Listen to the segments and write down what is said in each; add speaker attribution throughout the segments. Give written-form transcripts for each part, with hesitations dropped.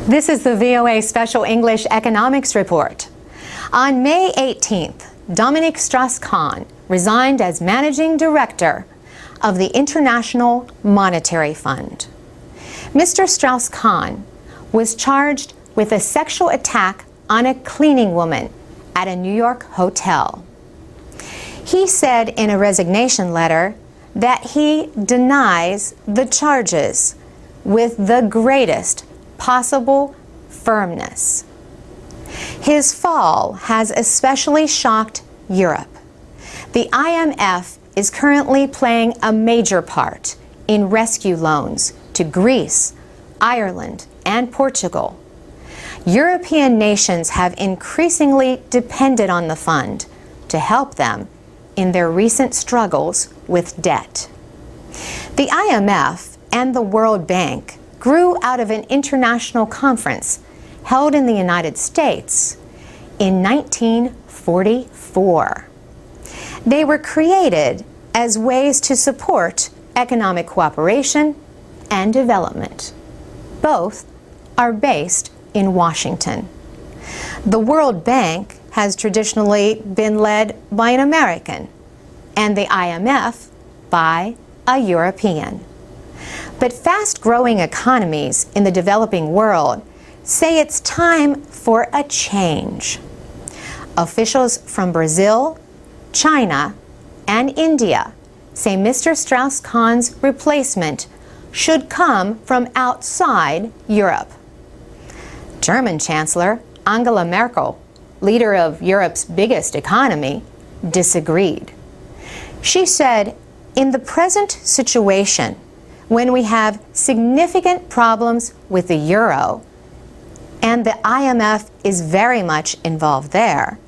Speaker 1: This is the VOA Special English Economics Report. On May 18th, Dominique Strauss-Kahn resigned as Managing Director of the International Monetary Fund. Mr. Strauss-Kahn was charged with a sexual attack on a cleaning woman at a New York hotel. He said in a resignation letter that he denies the charges with the greatest possible firmness. His fall has especially shocked Europe. The IMF is currently playing a major part in rescue loans to Greece, Ireland, and Portugal. European nations have increasingly depended on the fund to help them in their recent struggles with debt. The IMF and the World Bank grew out of an international conference held in the United States in 1944. They were created as ways to support economic cooperation and development. Both are based in Washington. The World Bank has traditionally been led by an American, and the IMF by a European. But fast-growing economies in the developing world say it's time for a change. Officials from Brazil, China, and India say Mr. Strauss-Kahn's replacement should come from outside Europe. German Chancellor Angela Merkel, leader of Europe's biggest economy, disagreed. She said, "In the present situation, when we have significant problems with the euro, and the IMF is very much involved there,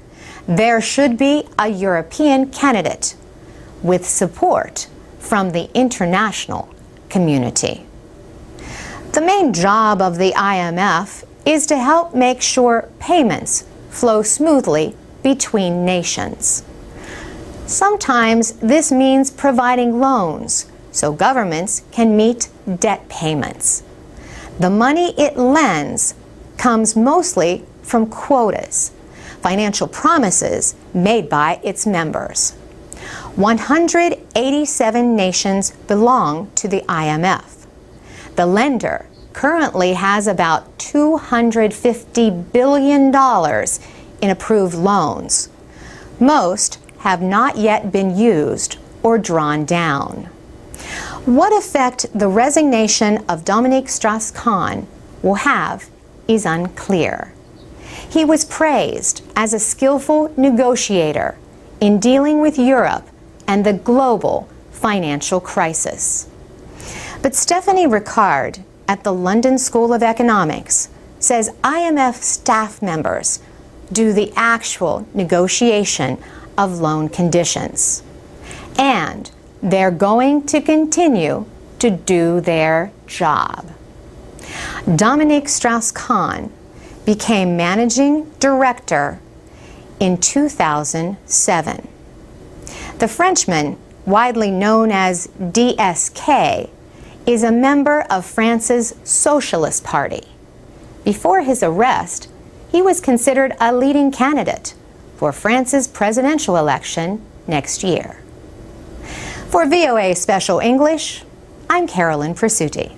Speaker 1: there should be a European candidate with support from the international community." The main job of the IMF is to help make sure payments flow smoothly between nations. Sometimes this means providing loans so governments can meet debt payments. The money it lends comes mostly from quotas, financial promises made by its members. 187 nations belong to the IMF. The lender currently has about $250 billion in approved loans. Most have not yet been used or drawn down. What effect the resignation of Dominique Strauss-Kahn will have is unclear. He was praised as a skillful negotiator in dealing with Europe and the global financial crisis. But Stephanie Ricard at the London School of Economics says IMF staff members do the actual negotiation of loan conditions. And they're going to continue to do their job. Dominique Strauss-Kahn became managing director in 2007. The Frenchman, widely known as DSK, is a member of France's Socialist Party. Before his arrest, he was considered a leading candidate for France's presidential election next year. For VOA Special English, I'm Carolyn Presutti.